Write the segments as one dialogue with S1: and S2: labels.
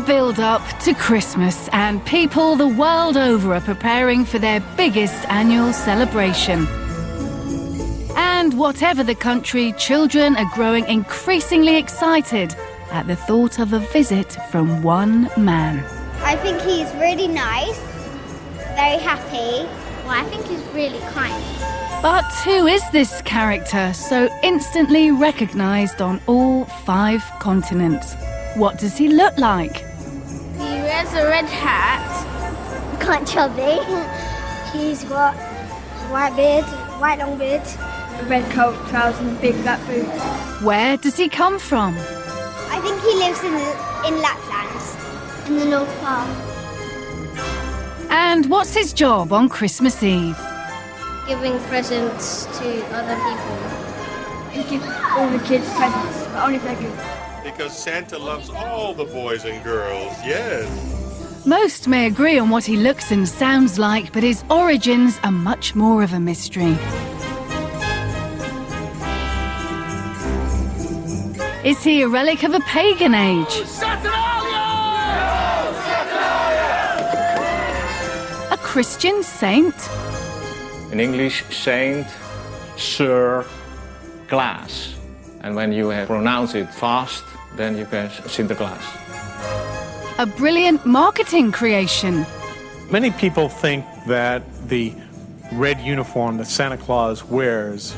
S1: build-up to Christmas, and people the world over are preparing for their biggest annual celebration. And whatever the country, children are growing increasingly excited at the thought of a visit from one man.
S2: I think he's really nice, very happy.
S3: Well, I think he's really kind.
S1: But who is this character so instantly recognised on all 5 continents? What does he look like?
S3: He wears a red hat.
S2: Quite chubby.
S3: He's got a white beard, white long beard, a red coat, trousers and big black boots.
S1: Where does he come from?
S2: I think he lives in Lapland, in the North Pole.
S1: And what's his job on Christmas Eve?
S3: Giving presents to other people.
S4: He gives all the kids presents, but only if they're good.
S5: Because Santa loves all the boys and girls, yes.
S1: Most may agree on what he looks and sounds like, but his origins are much more of a mystery. Is he a relic of a pagan age? A Christian saint?
S6: In English, Saint Sir Glass. And when you have pronounced it fast, then you can Sinterklaas.
S1: A brilliant marketing creation?
S7: Many people think that the red uniform that Santa Claus wears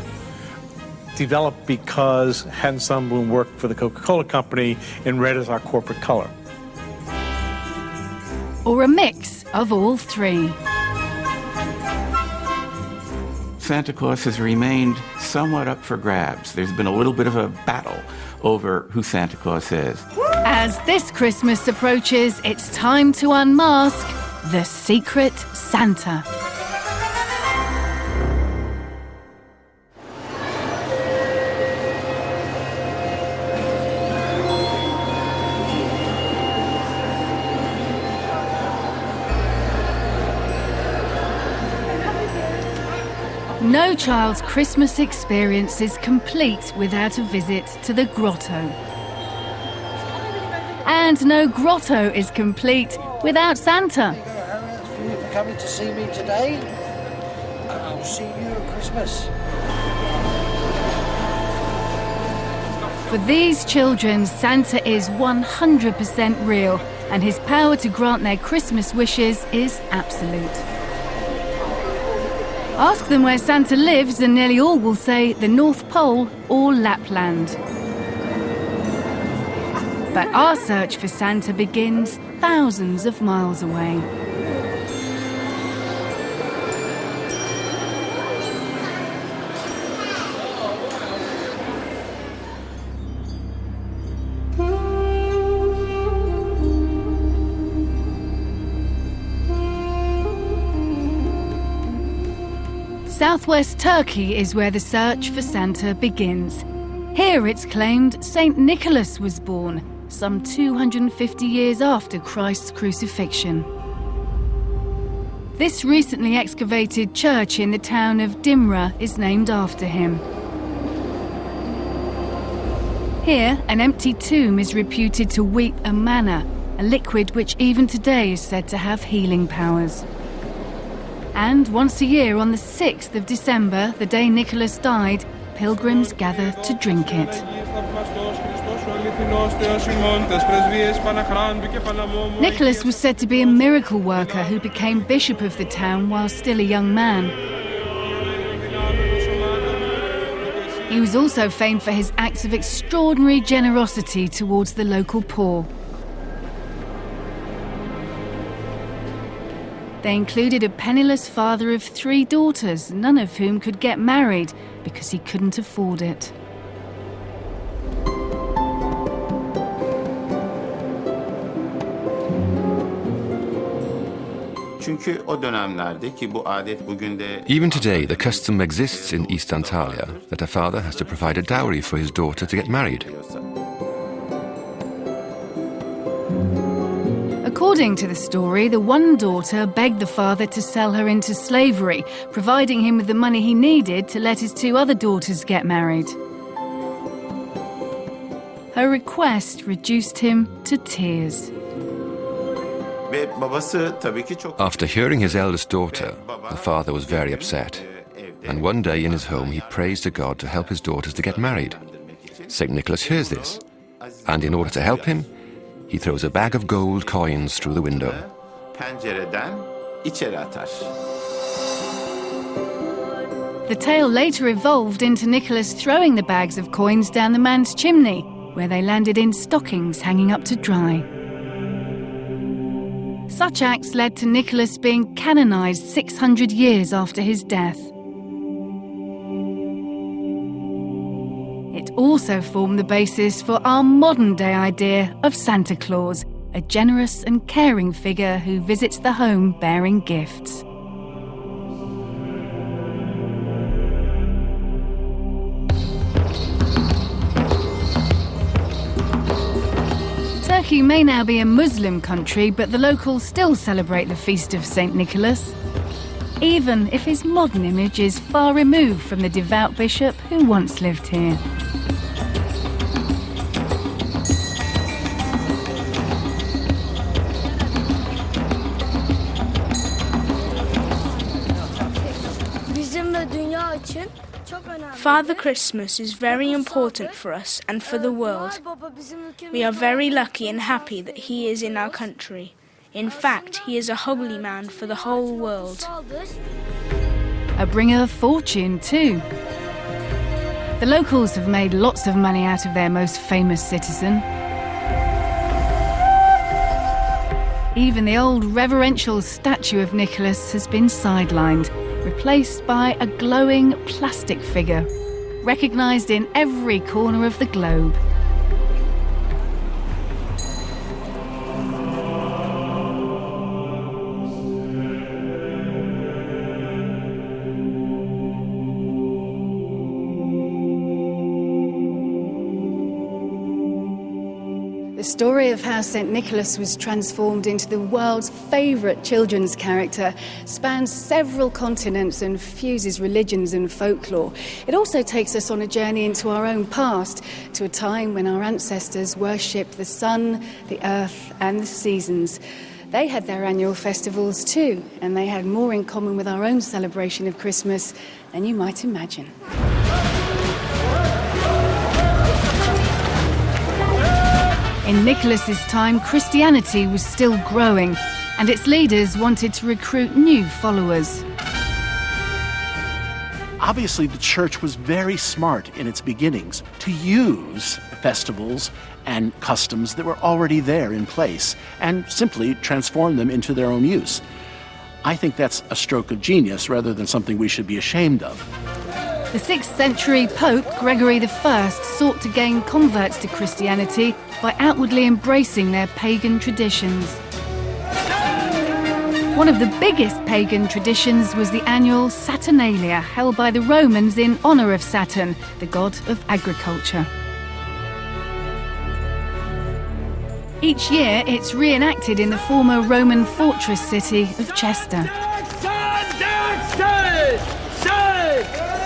S7: developed because Hans Sundblom worked for the Coca-Cola Company and red is our corporate color.
S1: Or a mix of all 3?
S8: Santa Claus has remained somewhat up for grabs. There's been a little bit of a battle over who Santa Claus is.
S1: As this Christmas approaches, it's time to unmask the secret Santa. No child's Christmas experience is complete without a visit to the grotto. And no grotto is complete without Santa.
S9: Thank you for coming to see me today, and I'll see you at Christmas.
S1: For these children, Santa is 100% real, and his power to grant their Christmas wishes is absolute. Ask them where Santa lives and nearly all will say the North Pole or Lapland. But our search for Santa begins thousands of miles away. Southwest Turkey is where the search for Santa begins. Here it's claimed St. Nicholas was born, some 250 years after Christ's crucifixion. This recently excavated church in the town of Dimra is named after him. Here, an empty tomb is reputed to weep a manna, a liquid which even today is said to have healing powers. And once a year on the 6th of December, the day Nicholas died, pilgrims gather to drink it. Nicholas was said to be a miracle worker who became bishop of the town while still a young man. He was also famed for his acts of extraordinary generosity towards the local poor. They included a penniless father of 3 daughters, none of whom could get married because he couldn't afford it.
S10: Even today, the custom exists in East Antalya that a father has to provide a dowry for his daughter to get married.
S1: According to the story, the one daughter begged the father to sell her into slavery, providing him with the money he needed to let his 2 other daughters get married. Her request reduced him to tears.
S10: After hearing his eldest daughter, the father was very upset. And one day in his home, he prays to God to help his daughters to get married. St. Nicholas hears this, and in order to help him, he throws a bag of gold coins through the window.
S1: The tale later evolved into Nicholas throwing the bags of coins down the man's chimney, where they landed in stockings hanging up to dry. Such acts led to Nicholas being canonised 600 years after his death. It also formed the basis for our modern-day idea of Santa Claus, a generous and caring figure who visits the home bearing gifts. Turkey may now be a Muslim country, but the locals still celebrate the feast of St. Nicholas, even if his modern image is far removed from the devout bishop who once lived here.
S11: Father Christmas is very important for us and for the world. We are very lucky and happy that he is in our country. In fact, he is a holy man for the whole world.
S1: A bringer of fortune too. The locals have made lots of money out of their most famous citizen. Even the old reverential statue of Nicholas has been sidelined, replaced by a glowing plastic figure, recognised in every corner of the globe. The story of how St. Nicholas was transformed into the world's favourite children's character spans several continents and fuses religions and folklore. It also takes us on a journey into our own past, to a time when our ancestors worshipped the sun, the earth and the seasons. They had their annual festivals too, and they had more in common with our own celebration of Christmas than you might imagine. In Nicholas's time, Christianity was still growing, and its leaders wanted to recruit new followers.
S12: Obviously, the church was very smart in its beginnings to use festivals and customs that were already there in place and simply transform them into their own use. I think that's a stroke of genius rather than something we should be ashamed of.
S1: The 6th century Pope Gregory I sought to gain converts to Christianity by outwardly embracing their pagan traditions. One of the biggest pagan traditions was the annual Saturnalia, held by the Romans in honour of Saturn, the god of agriculture. Each year it's reenacted in the former Roman fortress city of Chester.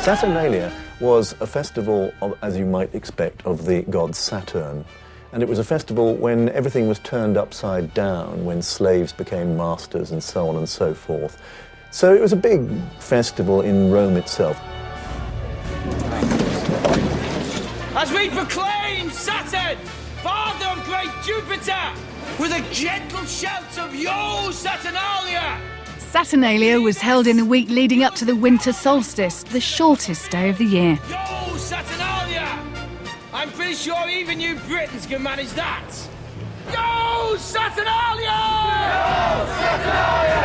S13: Saturnalia was a festival, as you might expect, of the god Saturn. And it was a festival when everything was turned upside down, when slaves became masters and so on and so forth. So it was a big festival in Rome itself.
S14: As we proclaim Saturn, father of great Jupiter, with a gentle shout of Yo Saturnalia!
S1: Saturnalia was held in the week leading up to the winter solstice, the shortest day of the year.
S14: Yo Saturnalia! I'm pretty sure even you Britons can manage that. Yo Saturnalia! Yo Saturnalia!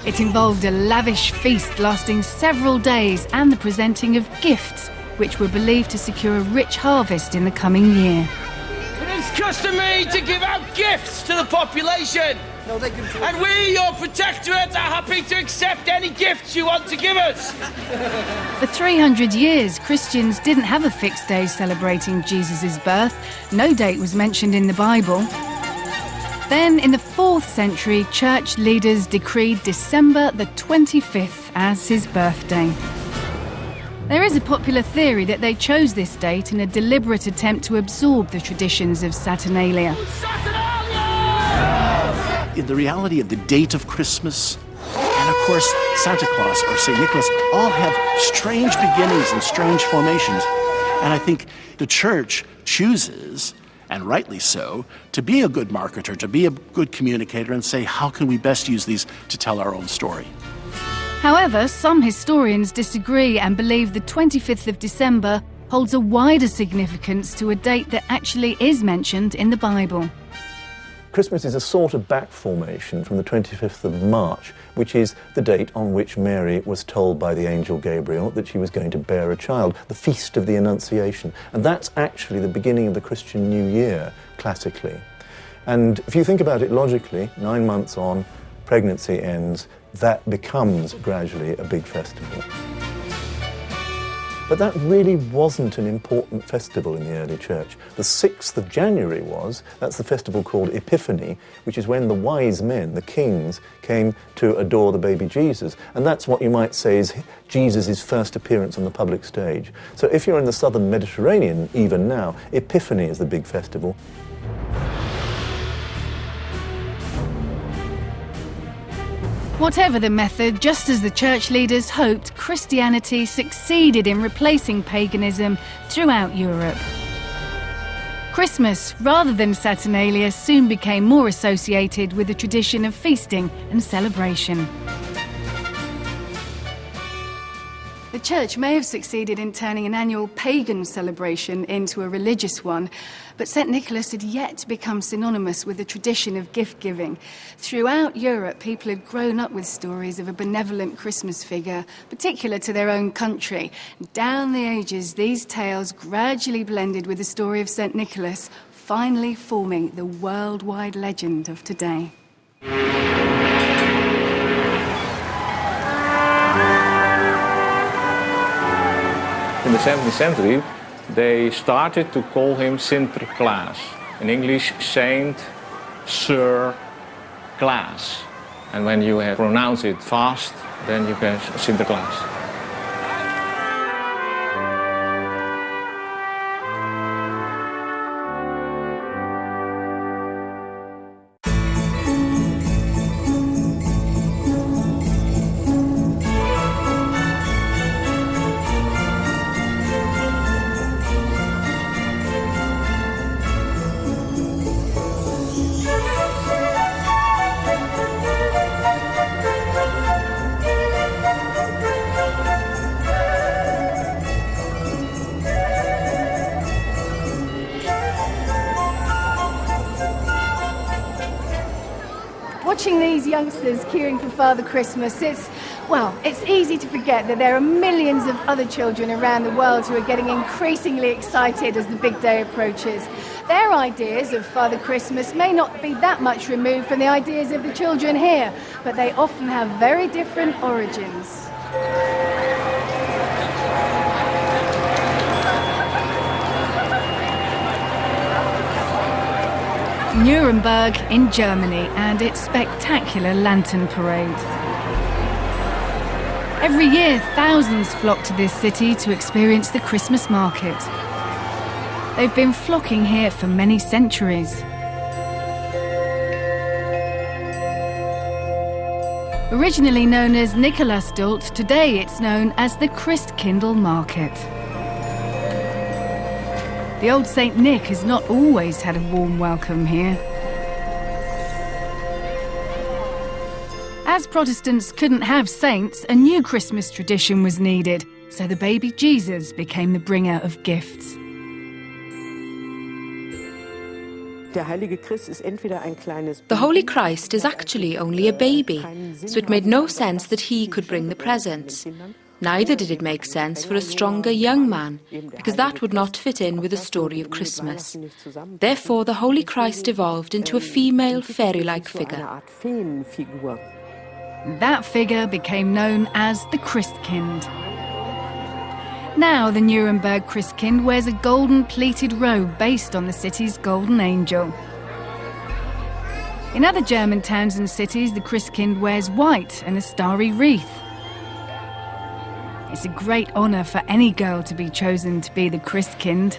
S1: It involved a lavish feast lasting several days and the presenting of gifts, which were believed to secure a rich harvest in the coming year.
S14: It is customary to give out gifts to the population. And we, your protectorate, are happy to accept any gifts you want to give us.
S1: For 300 years, Christians didn't have a fixed day celebrating Jesus' birth. No date was mentioned in the Bible. Then, in the 4th century, church leaders decreed December the 25th as his birthday. There is a popular theory that they chose this date in a deliberate attempt to absorb the traditions of Saturnalia.
S12: The reality of the date of Christmas and, of course, Santa Claus or St. Nicholas all have strange beginnings and strange formations. And I think the church chooses, and rightly so, to be a good marketer, to be a good communicator and say, how can we best use these to tell our own story?
S1: However, some historians disagree and believe the 25th of December holds a wider significance to a date that actually is mentioned in the Bible.
S13: Christmas is a sort of back formation from the 25th of March, which is the date on which Mary was told by the angel Gabriel that she was going to bear a child, the Feast of the Annunciation. And that's actually the beginning of the Christian New Year, classically. And if you think about it logically, 9 months on, pregnancy ends, that becomes gradually a big festival. But that really wasn't an important festival in the early church. The 6th of January was. That's the festival called Epiphany, which is when the wise men, the kings, came to adore the baby Jesus. And that's what you might say is Jesus' first appearance on the public stage. So if you're in the southern Mediterranean, even now, Epiphany is the big festival.
S1: Whatever the method, just as the church leaders hoped, Christianity succeeded in replacing paganism throughout Europe. Christmas, rather than Saturnalia, soon became more associated with the tradition of feasting and celebration. The church may have succeeded in turning an annual pagan celebration into a religious one, but St. Nicholas had yet to become synonymous with the tradition of gift-giving. Throughout Europe, people had grown up with stories of a benevolent Christmas figure, particular to their own country. Down the ages, these tales gradually blended with the story of St. Nicholas, finally forming the worldwide legend of today.
S6: In the 17th century, they started to call him Santa Claus. In English, Saint, Sir, Claus. And when you pronounce it fast, then you can Santa Claus.
S1: Watching these youngsters queuing for Father Christmas, it's easy to forget that there are millions of other children around the world who are getting increasingly excited as the big day approaches. Their ideas of Father Christmas may not be that much removed from the ideas of the children here, but they often have very different origins. Nuremberg in Germany and its spectacular lantern parade. Every year, thousands flock to this city to experience the Christmas market. They've been flocking here for many centuries. Originally known as Nikolausdult, today it's known as the Christkindl Market. The old St. Nick has not always had a warm welcome here. As Protestants couldn't have saints, a new Christmas tradition was needed, so the baby Jesus became the bringer of gifts.
S15: The Holy Christ is actually only a baby, so it made no sense that he could bring the presents. Neither did it make sense for a stronger young man, because that would not fit in with the story of Christmas. Therefore, the Holy Christ evolved into a female fairy-like figure.
S1: That figure became known as the Christkind. Now the Nuremberg Christkind wears a golden pleated robe based on the city's golden angel. In other German towns and cities, the Christkind wears white and a starry wreath. It's a great honour for any girl to be chosen to be the Christkind.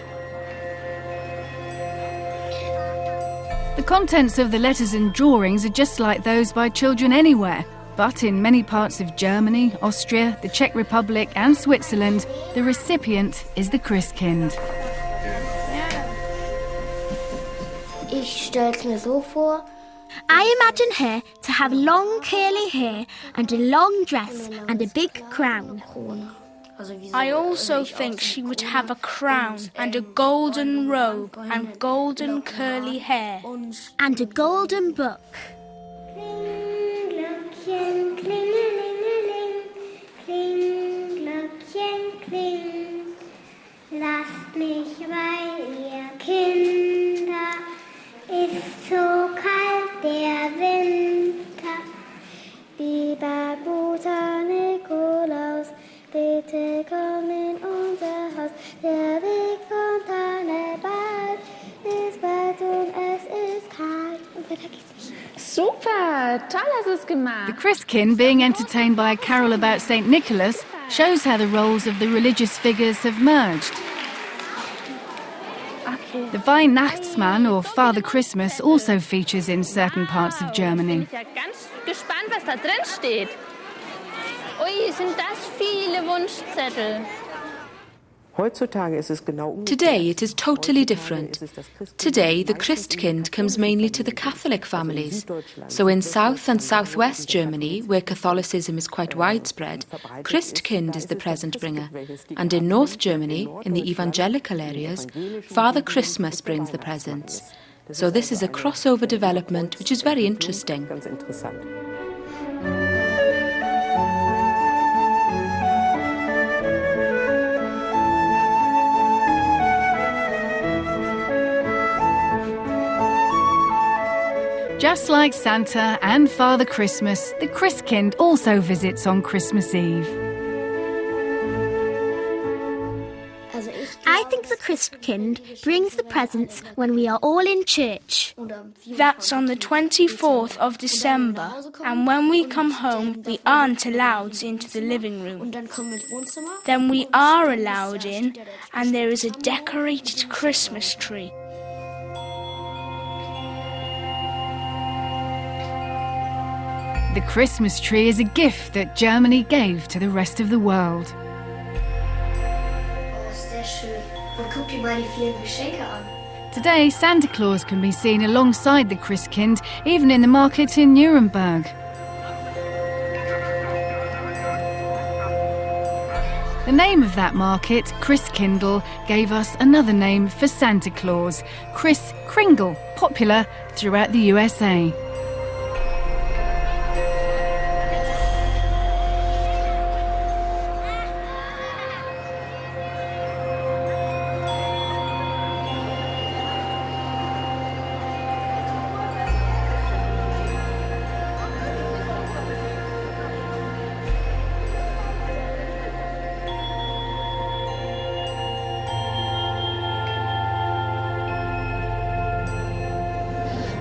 S1: The contents of the letters and drawings are just like those by children anywhere, but in many parts of Germany, Austria, the Czech Republic and Switzerland, the recipient is the Christkind.
S2: Ich stell's mir so vor.
S16: I imagine her to have long curly hair and a long dress and a big crown.
S11: I also think she would have a crown and a golden robe and golden curly hair.
S16: And a golden book.
S2: Kling, Glöckchen, klingelingeling, kling, Glöckchen, kling. Lasst mich bei ihr, Kinder, ist so kalt der Winter. Lieber guter Nikolaus, bitte komm in unser Haus. Der Weg von Tannenwald ist weit und es ist kalt. Und weiter geht's nicht.
S17: Super, toll hast du es gemacht.
S1: The Christkind, being entertained by a carol about St. Nicholas, shows how the roles of the religious figures have merged. The Weihnachtsmann, or Father Christmas, also features in certain parts of Germany.
S17: Ich bin ja ganz gespannt, was da drin steht. Ui, sind das viele Wunschzettel.
S15: Today it is totally different. Today the Christkind comes mainly to the Catholic families. So in South and Southwest Germany, where Catholicism is quite widespread, Christkind is the present bringer. And in North Germany, in the evangelical areas, Father Christmas brings the presents. So this is a crossover development which is very interesting.
S1: Just like Santa and Father Christmas, the Christkind also visits on Christmas Eve.
S16: I think the Christkind brings the presents when we are all in church.
S11: That's on the 24th of December, and when we come home, we aren't allowed into the living room. Then we are allowed in, and there is a decorated Christmas tree.
S1: The Christmas tree is a gift that Germany gave to the rest of the world. Today, Santa Claus can be seen alongside the Christkind, even in the market in Nuremberg. The name of that market, Christkindl, gave us another name for Santa Claus, Kris Kringle, popular throughout the USA.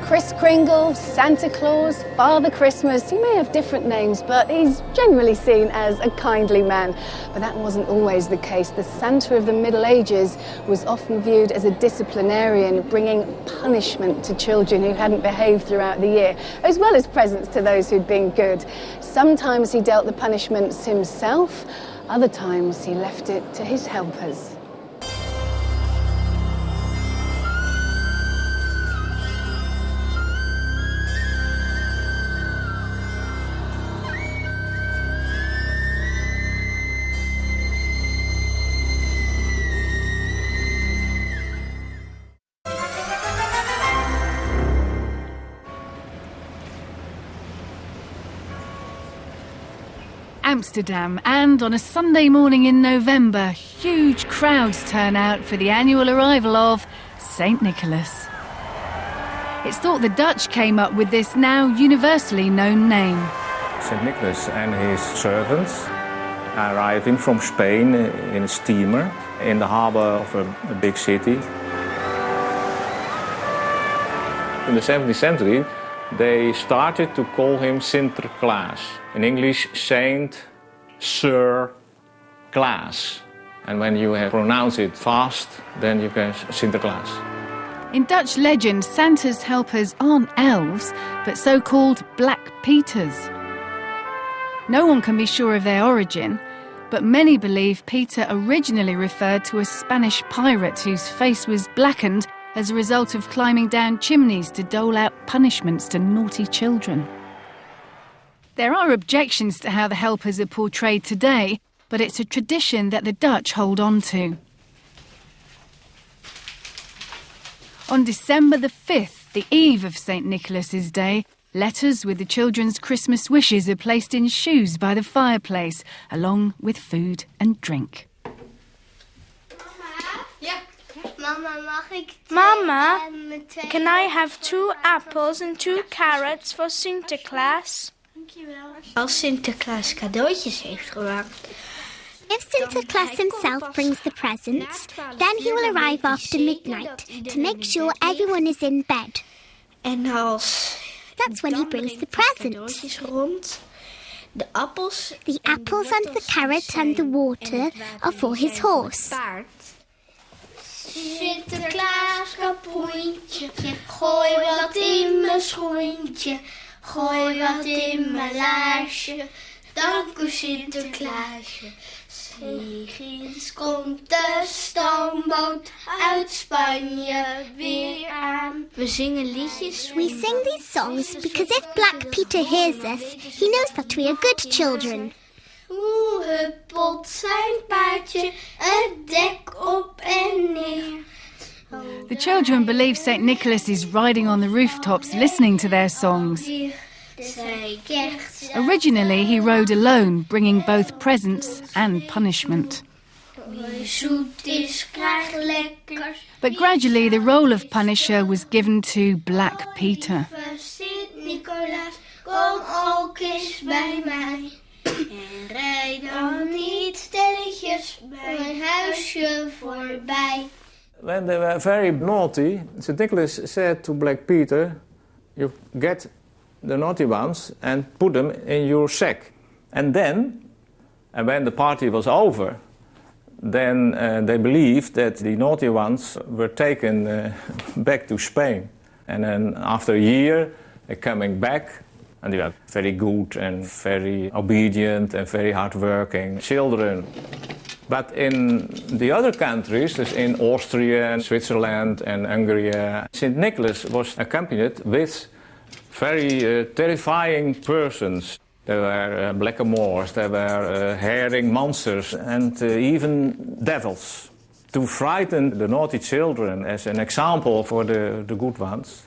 S18: Kris Kringle, Santa Claus, Father Christmas, he may have different names, but he's generally seen as a kindly man. But that wasn't always the case. The Santa of the Middle Ages was often viewed as a disciplinarian, bringing punishment to children who hadn't behaved throughout the year, as well as presents to those who'd been good. Sometimes he dealt the punishments himself, other times he left it to his helpers.
S1: Amsterdam, and on a Sunday morning in November, huge crowds turn out for the annual arrival of St. Nicholas. It's thought the Dutch came up with this now universally known name.
S6: St. Nicholas and his servants are arriving from Spain in a steamer in the harbor of a big city. In the 17th century, they started to call him Santa Claus. In English, Saint, Sir, Claus. And when you have pronounced it fast, then you can Sinterklaas.
S1: In Dutch legend, Santa's helpers aren't elves, but so-called Black Peters. No one can be sure of their origin, but many believe Peter originally referred to a Spanish pirate whose face was blackened as a result of climbing down chimneys to dole out punishments to naughty children. There are objections to how the helpers are portrayed today, but it's a tradition that the Dutch hold on to. On December the 5th, the eve of St. Nicholas's Day, letters with the children's Christmas wishes are placed in shoes by the fireplace, along with food and drink.
S11: Mama, can I have 2 apples and 2 carrots for Sinterklaas?
S3: Als Sinterklaas cadeautjes heeft gemaakt.
S16: If Sinterklaas himself brings the presents, then he will arrive after midnight to make sure everyone is in bed.
S3: En als...
S16: That's when he brings the presents.
S3: Rond. The apples
S16: and the carrot and the water are for his horse.
S2: Sinterklaas kapoentje, gooi wat in mijn schoentje, gooi wat in mijn laarsje. Dank u Sinterklaasje. S'avonds komt de stoomboot uit Spanje weer aan.
S3: We zingen liedjes.
S16: We sing these songs because if Black Peter hears us, he knows that we are good children.
S2: Hoe huppelt zijn paardje, het dek op en neer.
S1: The children believe St. Nicholas is riding on the rooftops listening to their songs. Originally, he rode alone, bringing both presents and punishment. But gradually, the role of punisher was given to Black Peter.
S2: Sint-Nicolaas, kom ook eens bij mij. En rijd dan niet stilletjes mijn huisje voorbij.
S6: When they were very naughty, St. Nicholas said to Black Peter, you get the naughty ones and put them in your sack. And when the party was over, then they believed that the naughty ones were taken back to Spain. And then after a year, they're coming back, and they were very good and very obedient and very hardworking children. But in the other countries, as in Austria and Switzerland and Hungary, St. Nicholas was accompanied with very terrifying persons. There were blackamoors, there were herring monsters and even devils. To frighten the naughty children as an example for the good ones.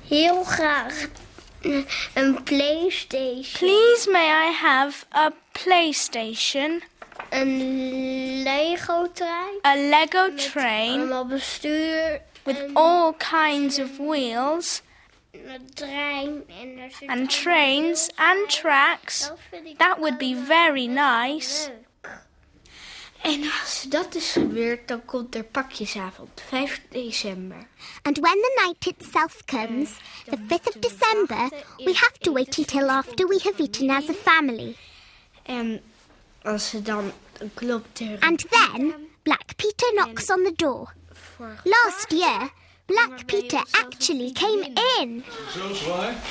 S2: Heel graag een PlayStation.
S11: Please may I have a PlayStation?
S2: Een Lego train.
S11: A Lego train.
S2: Allemaal bestuur.
S11: With all kinds of wheels.
S2: Een trein.
S11: And trains and tracks. That would be very nice.
S3: En als dat is gebeurd, dan komt er pakjesavond, 5 december.
S16: And when the night itself comes, the 5th of December, we have to wait until after we have eaten as a family.
S3: En als ze dan klopt er...
S16: And then, Black Peter knocks on the door. Last year, Black Peter actually came in.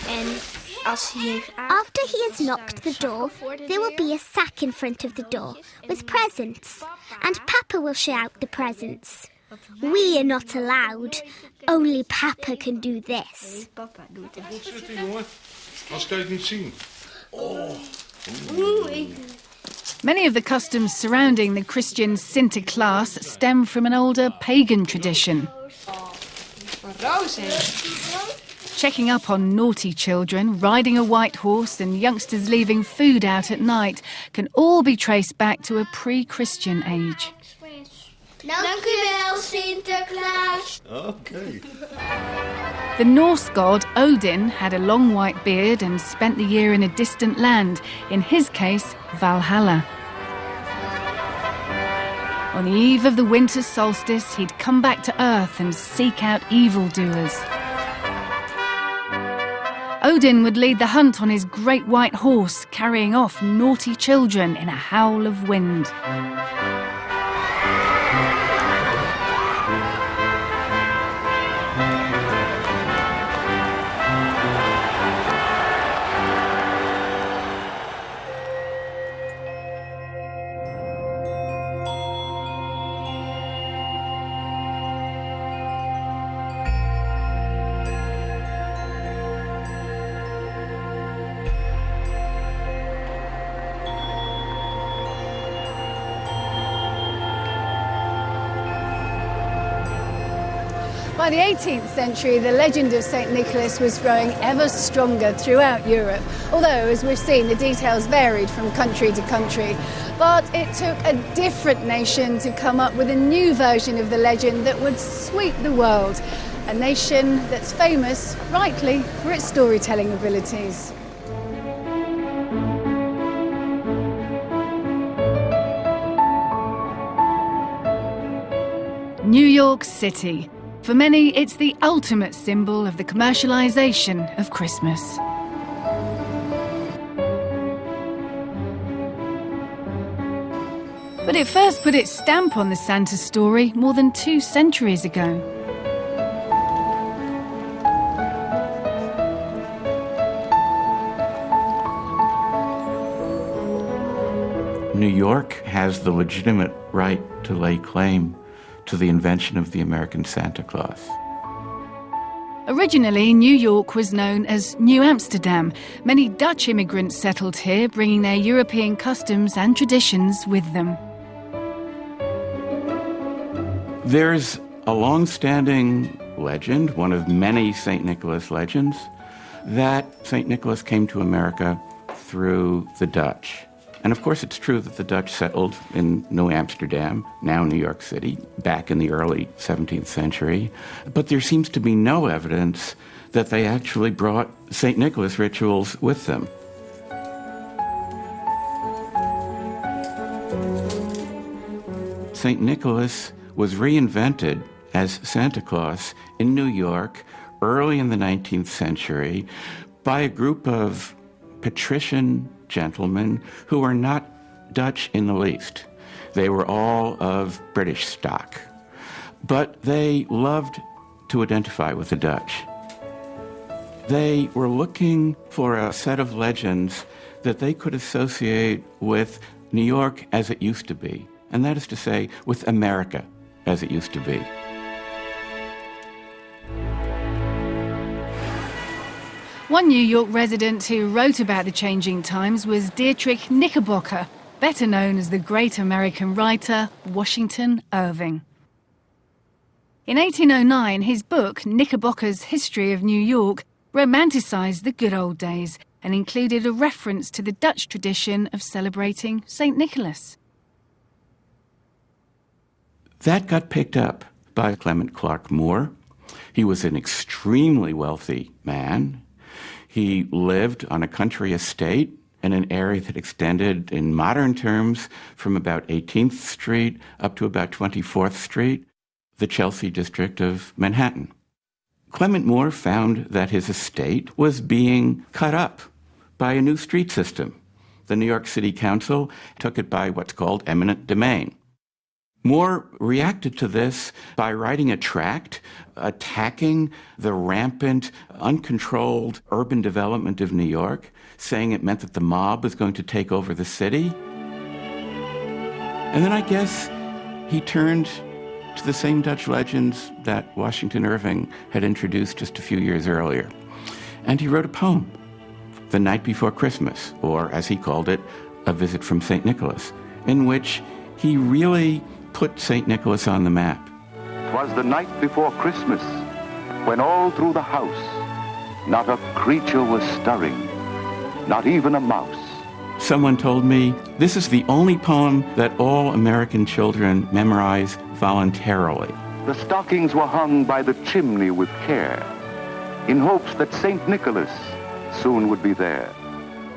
S3: En als hij heeft
S16: After he has knocked the door, there will be a sack in front of the door with presents. And Papa will share out the presents. We are not allowed. Only Papa can do this.
S3: Papa doet het.
S5: Goed zitten, jongen. Anders kan je het niet zien.
S1: Many of the customs surrounding the Christian Sinterklaas stem from an older pagan tradition. Checking up on naughty children, riding a white horse and youngsters leaving food out at night can all be traced back to a pre-Christian age.
S2: Dank u wel, Sinterklaas.
S5: Okay.
S1: The Norse god Odin had a long white beard and spent the year in a distant land, in his case, Valhalla. On the eve of the winter solstice, he'd come back to Earth and seek out evildoers. Odin would lead the hunt on his great white horse, carrying off naughty children in a howl of wind.
S18: By the 18th century, the legend of St. Nicholas was growing ever stronger throughout Europe, although, as we've seen, the details varied from country to country. But it took a different nation to come up with a new version of the legend that would sweep the world, a nation that's famous, rightly, for its storytelling abilities.
S1: New York City. For many, it's the ultimate symbol of the commercialization of Christmas. But it first put its stamp on the Santa story more than 2 centuries ago.
S8: New York has the legitimate right to lay claim to the invention of the American Santa Claus.
S1: Originally, New York was known as New Amsterdam. Many Dutch immigrants settled here, bringing their European customs and traditions with them.
S8: There's a long-standing legend, one of many St. Nicholas legends, that St. Nicholas came to America through the Dutch. And of course, it's true that the Dutch settled in New Amsterdam, now New York City, back in the early 17th century. But there seems to be no evidence that they actually brought St. Nicholas rituals with them. St. Nicholas was reinvented as Santa Claus in New York early in the 19th century by a group of patrician gentlemen who were not Dutch in the least. They were all of British stock. But they loved to identify with the Dutch. They were looking for a set of legends that they could associate with New York as it used to be, and that is to say, with America as it used to be.
S1: One New York resident who wrote about the changing times was Dietrich Knickerbocker, better known as the great American writer Washington Irving. In 1809, his book, Knickerbocker's History of New York, romanticized the good old days and included a reference to the Dutch tradition of celebrating St. Nicholas.
S8: That got picked up by Clement Clark Moore. He was an extremely wealthy man. He lived on a country estate in an area that extended in modern terms from about 18th Street up to about 24th Street, the Chelsea district of Manhattan. Clement Moore found that his estate was being cut up by a new street system. The New York City Council took it by what's called eminent domain. Moore reacted to this by writing a tract attacking the rampant, uncontrolled urban development of New York, saying it meant that the mob was going to take over the city. And then I guess he turned to the same Dutch legends that Washington Irving had introduced just a few years earlier. And he wrote a poem, The Night Before Christmas, or as he called it, A Visit from St. Nicholas, in which he really put St. Nicholas on the map.
S19: 'Twas the night before Christmas, when all through the house not a creature was stirring, not even a mouse.
S8: Someone told me, this is the only poem that all American children memorize voluntarily.
S19: The stockings were hung by the chimney with care, in hopes that St. Nicholas soon would be there.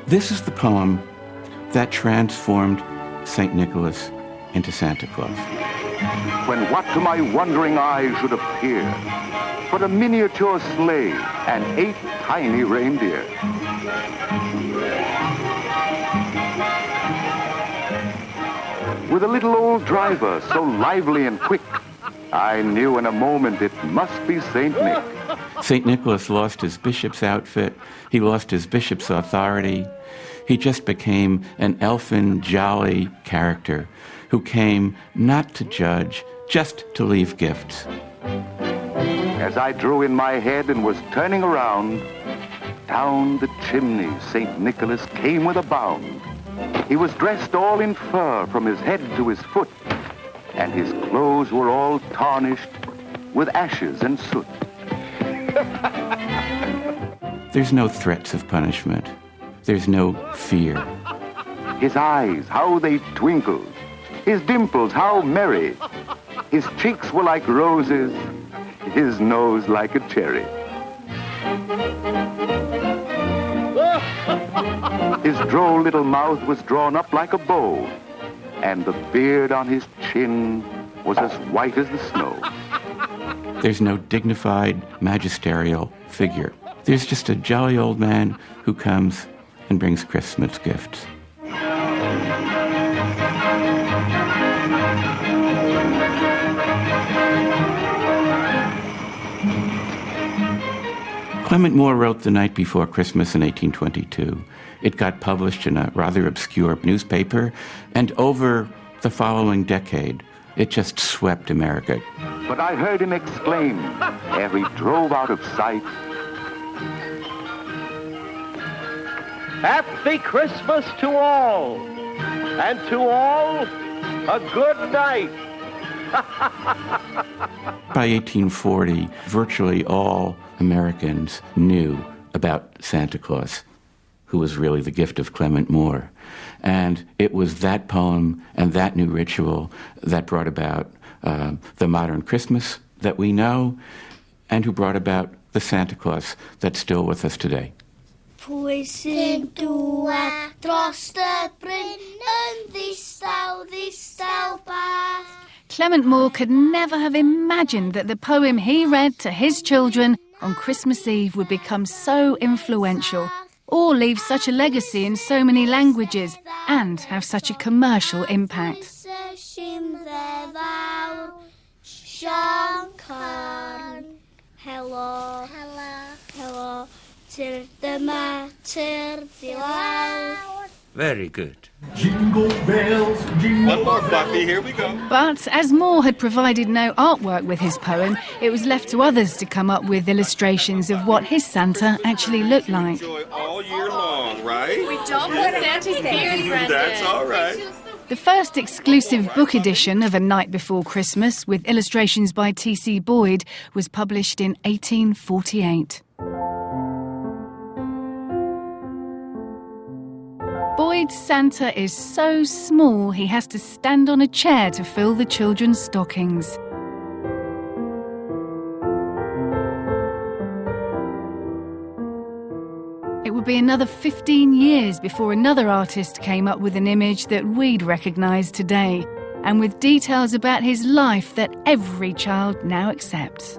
S8: This is the poem that transformed St. Nicholas into Santa Claus.
S19: when what to my wondering eyes should appear but a miniature sleigh and 8 tiny reindeer. With a little old driver so lively and quick, I knew in a moment it must be St. Nick.
S8: St. Nicholas lost his bishop's outfit. He lost his bishop's authority. He just became an elfin, jolly character who came not to judge, just to leave gifts.
S19: As I drew in my head and was turning around, down the chimney St. Nicholas came with a bound. He was dressed all in fur from his head to his foot, and his clothes were all tarnished with ashes and soot.
S8: There's no threats of punishment. There's no fear.
S19: His eyes, how they twinkled. His dimples, how merry. His cheeks were like roses, his nose like a cherry. His droll little mouth was drawn up like a bow, and the beard on his chin was as white as the snow.
S8: There's no dignified, magisterial figure. There's just a jolly old man who comes and brings Christmas gifts. Clement Moore wrote The Night Before Christmas in 1822. It got published in a rather obscure newspaper, and over the following decade, it just swept America.
S19: But I heard him exclaim ere he drove out of sight,
S20: Happy Christmas to all, and to all, a good night.
S8: By 1840, virtually all Americans knew about Santa Claus, who was really the gift of Clement Moore. And it was that poem and that new ritual that brought about the modern Christmas that we know, and who brought about the Santa Claus that's still with us today.
S2: Pwy sy'n dŵad dros y bryn yn ddistaw bach.
S1: Clement Moore could never have imagined that the poem he read to his children on Christmas Eve would become so influential, or leave such a legacy in so many languages, and have such a commercial impact.
S2: Hello.
S21: Very good.
S5: Jingle bells, jingle One more, Fluffy, here we go.
S1: But as Moore had provided no artwork with his poem, it was left to others to come up with illustrations of what his Santa actually looked like.
S5: Enjoy all year long, right?
S22: We don't put Santa's beard, Brendan.
S5: That's all right.
S1: The first exclusive book edition of A Night Before Christmas, with illustrations by T.C. Boyd, was published in 1848. Boyd's Santa is so small he has to stand on a chair to fill the children's stockings. It would be another 15 years before another artist came up with an image that we'd recognise today, and with details about his life that every child now accepts.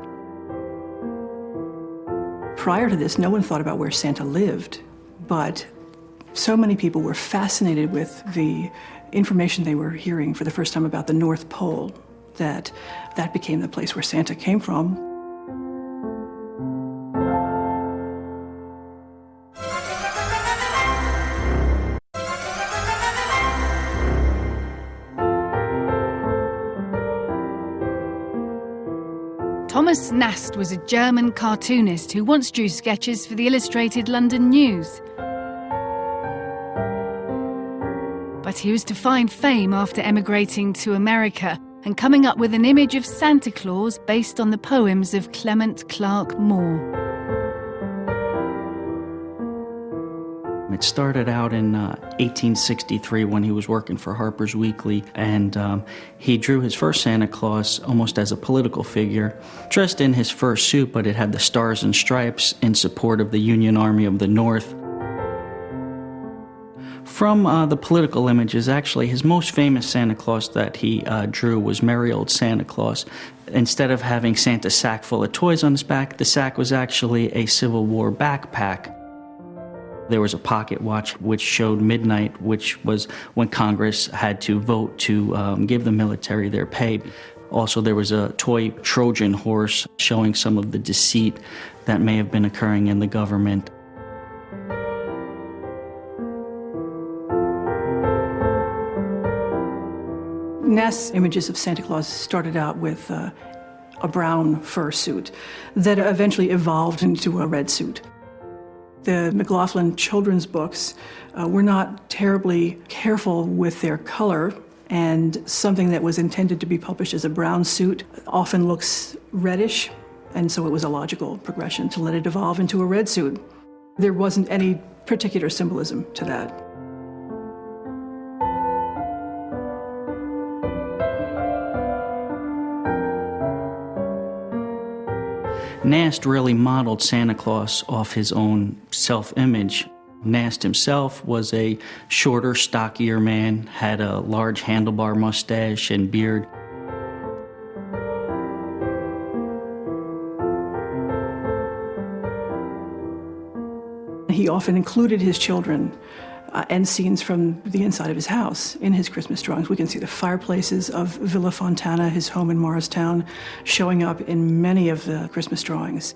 S23: Prior to this, no one thought about where Santa lived, but so many people were fascinated with the information they were hearing for the first time about the North Pole that became the place where Santa came from.
S1: Thomas Nast was a German cartoonist who once drew sketches for the Illustrated London News. But he was to find fame after emigrating to America and coming up with an image of Santa Claus based on the poems of Clement Clarke Moore.
S24: It started out in 1863 when he was working for Harper's Weekly, and he drew his first Santa Claus almost as a political figure, dressed in his fur suit, but it had the stars and stripes in support of the Union Army of the North. From the political images, actually, his most famous Santa Claus that he drew was Merry Old Santa Claus. Instead of having Santa's sack full of toys on his back, the sack was actually a Civil War backpack. There was a pocket watch which showed midnight, which was when Congress had to vote to give the military their pay. Also, there was a toy Trojan horse showing some of the deceit that may have been occurring in the government.
S23: Nast's images of Santa Claus started out with a brown fur suit that eventually evolved into a red suit. The McLaughlin children's books were not terribly careful with their color, and something that was intended to be published as a brown suit often looks reddish, and so it was a logical progression to let it evolve into a red suit. There wasn't any particular symbolism to that.
S24: Nast really modeled Santa Claus off his own self-image. Nast himself was a shorter, stockier man, had a large handlebar mustache and beard. He often included his children and scenes from the inside of his house in his Christmas drawings. We can see the fireplaces of Villa Fontana, his home in Morristown, showing up in many of the Christmas drawings.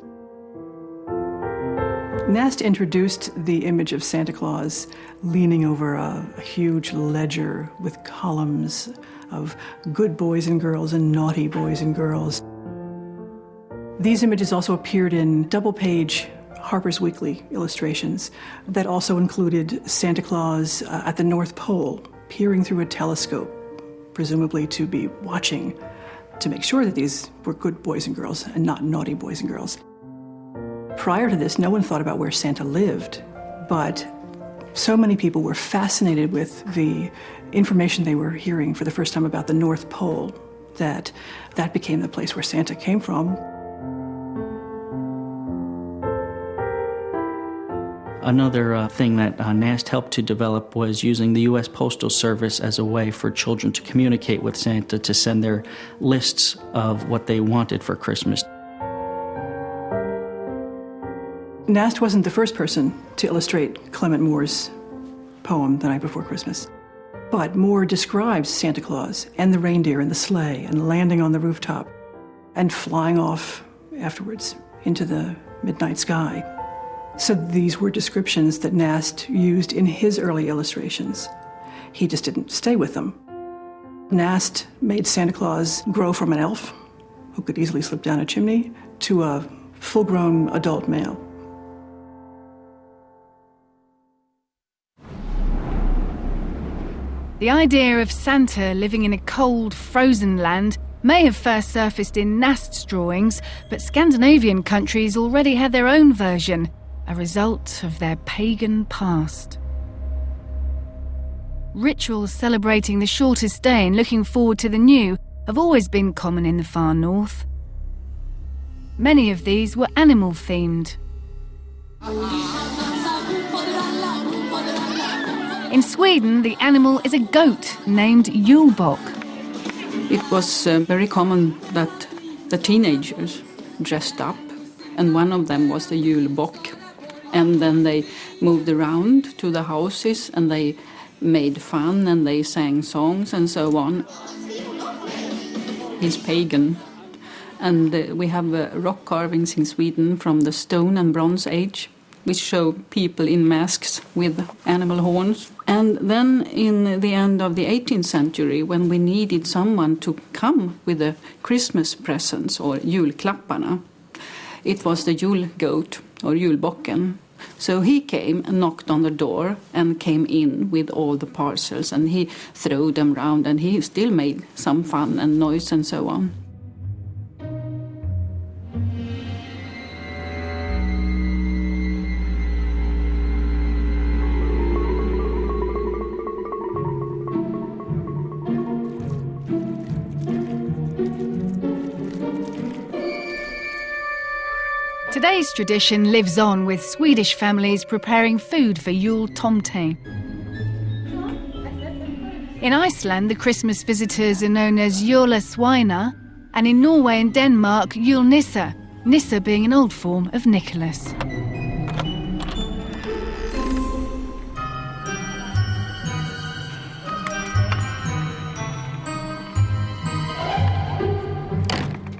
S24: Nast introduced the image of Santa Claus leaning over a huge ledger with columns of good boys and girls and naughty boys and girls. These images also appeared in double-page Harper's Weekly illustrations that also included Santa Claus at the North Pole, peering through a telescope, presumably to be watching to make sure that these were good boys and girls and not naughty boys and girls. Prior to this, no one thought about where Santa lived, but so many people were fascinated with the information they were hearing for the first time about the North Pole that became the place where Santa came from. Another thing that Nast helped to develop was using the U.S. Postal Service as a way for children to communicate with Santa, to send their lists of what they wanted for Christmas.
S23: Nast wasn't the first person to illustrate Clement Moore's poem, The Night Before Christmas. But Moore describes Santa Claus and the reindeer and the sleigh and landing on the rooftop and flying off afterwards into the midnight sky. So these were descriptions that Nast used in his early illustrations. He just didn't stay with them. Nast made Santa Claus grow from an elf, who could easily slip down a chimney, to a full-grown adult male.
S1: The idea of Santa living in a cold, frozen land may have first surfaced in Nast's drawings, but Scandinavian countries already had their own version, a result of their pagan past. Rituals celebrating the shortest day and looking forward to the new have always been common in the far north. Many of these were animal-themed. In Sweden, the animal is a goat named Julbock.
S4: It was very common that the teenagers dressed up, and one of them was the Julbock. And then they moved around to the houses and they made fun and they sang songs and so on. He's pagan. And we have rock carvings in Sweden from the Stone and Bronze Age, which show people in masks with animal horns. And then in the end of the 18th century, when we needed someone to come with the Christmas presents or julklapparna, it was the julgoat or julbocken. So he came and knocked on the door and came in with all the parcels, and he threw them round, and he still made some fun and noise and so on.
S1: Today's tradition lives on with Swedish families preparing food for Yule Tomte. In Iceland, the Christmas visitors are known as jólasveinar, and in Norway and Denmark, julenisse, Nisse being an old form of Nicholas.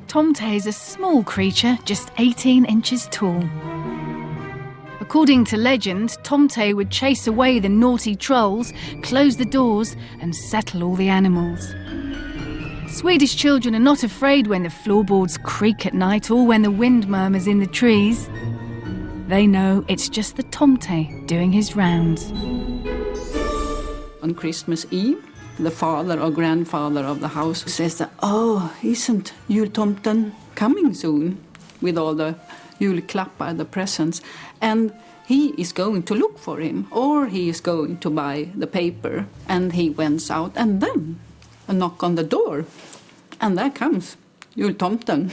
S1: Tomte is a small creature, just 18 inches tall. According to legend, Tomte would chase away the naughty trolls, close the doors and settle all the animals. Swedish children are not afraid when the floorboards creak at night or when the wind murmurs in the trees. They know it's just the Tomte doing his rounds.
S4: On Christmas Eve, the father or grandfather of the house says that, "Oh, isn't jultomten coming soon?" with all the julklappar, the presents. And he is going to look for him, or he is going to buy the paper. And he went out, and then a knock on the door. And there comes jultomten.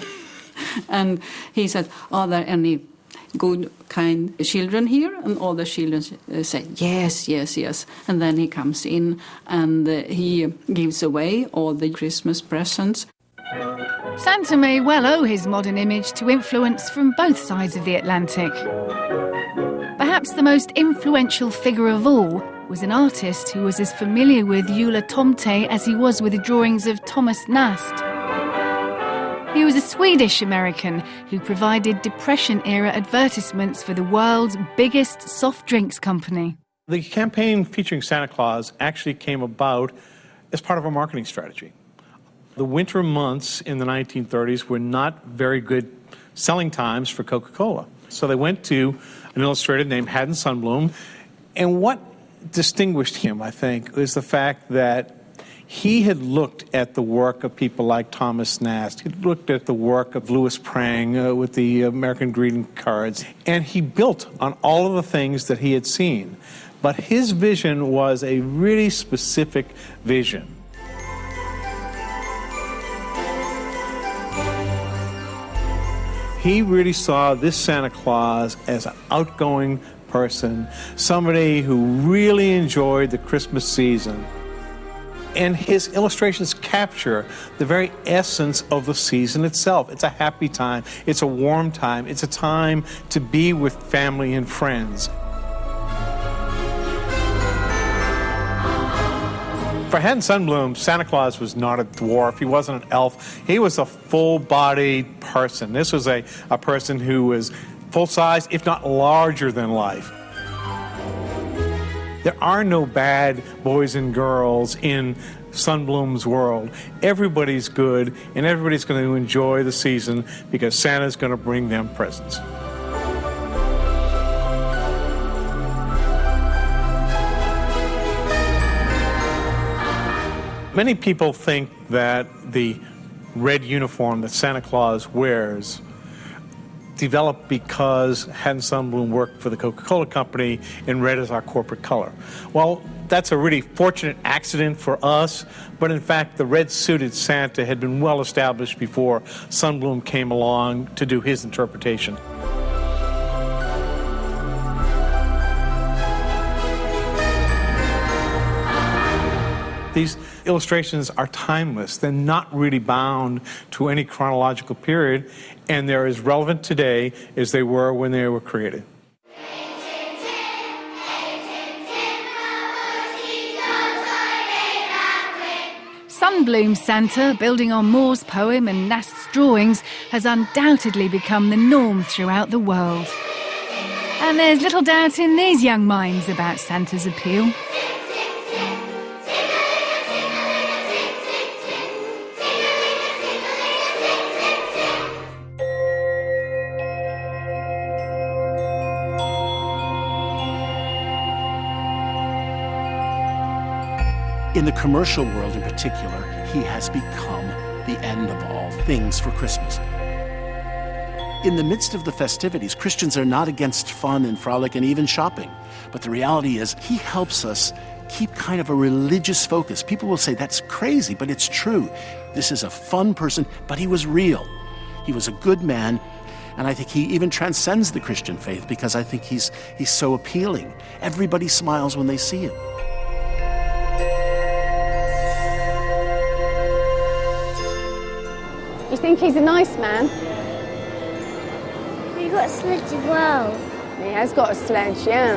S4: And he said, "Are there any good, kind children here?" And all the children say, "Yes, yes, yes." And then he comes in and he gives away all the Christmas presents.
S1: Santa may well owe his modern image to influence from both sides of the Atlantic. Perhaps the most influential figure of all was an artist who was as familiar with Jólatomte as he was with the drawings of Thomas Nast. He was a Swedish-American who provided Depression-era advertisements for the world's biggest soft drinks company.
S7: The campaign featuring Santa Claus actually came about as part of a marketing strategy. The winter months in the 1930s were not very good selling times for Coca-Cola. So they went to an illustrator named Haddon Sundblom, and what distinguished him, I think, was the fact that he had looked at the work of people like Thomas Nast. He looked at the work of Louis Prang with the American greeting cards, and he built on all of the things that he had seen. But his vision was a really specific vision. He really saw this Santa Claus as an outgoing person, somebody who really enjoyed the Christmas season. And his illustrations capture the very essence of the season itself. It's a happy time, it's a warm time, it's a time to be with family and friends. For Haddon Sundblom, Santa Claus was not a dwarf, he wasn't an elf, he was a full-bodied person. This was a person who was full-size, if not larger than life. There are no bad boys and girls in Sundblom's world. Everybody's good, and everybody's going to enjoy the season because Santa's going to bring them presents. Many people think that the red uniform that Santa Claus wears developed because Haddon Sundblom worked for the Coca-Cola Company and red is our corporate color. Well, that's a really fortunate accident for us, but in fact the red-suited Santa had been well established before Sundblom came along to do his interpretation. These illustrations are timeless. They're not really bound to any chronological period, and they're as relevant today as they were when they were created.
S1: Sundblom's Santa, building on Moore's poem and Nast's drawings, has undoubtedly become the norm throughout the world. And there's little doubt in these young minds about Santa's appeal.
S12: In the commercial world in particular, he has become the end of all things for Christmas. In the midst of the festivities, Christians are not against fun and frolic and even shopping. But the reality is, he helps us keep kind of a religious focus. People will say, that's crazy, but it's true. This is a fun person, but he was real. He was a good man, and I think he even transcends the Christian faith because I think he's so appealing. Everybody smiles when they see him.
S18: think he's a nice man?
S16: He got a sledge as well.
S18: He has got a sledge, yeah.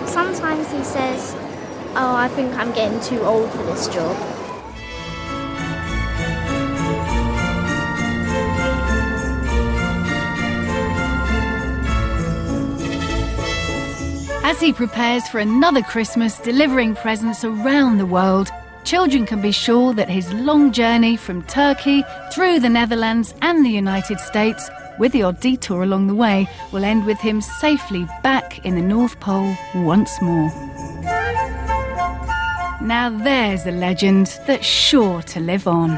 S16: Sometimes he says, "Oh, I think I'm getting too old for this job."
S1: As he prepares for another Christmas delivering presents around the world, children can be sure that his long journey from Turkey through the Netherlands and the United States, with the odd detour along the way, will end with him safely back in the North Pole once more. Now there's a legend that's sure to live on.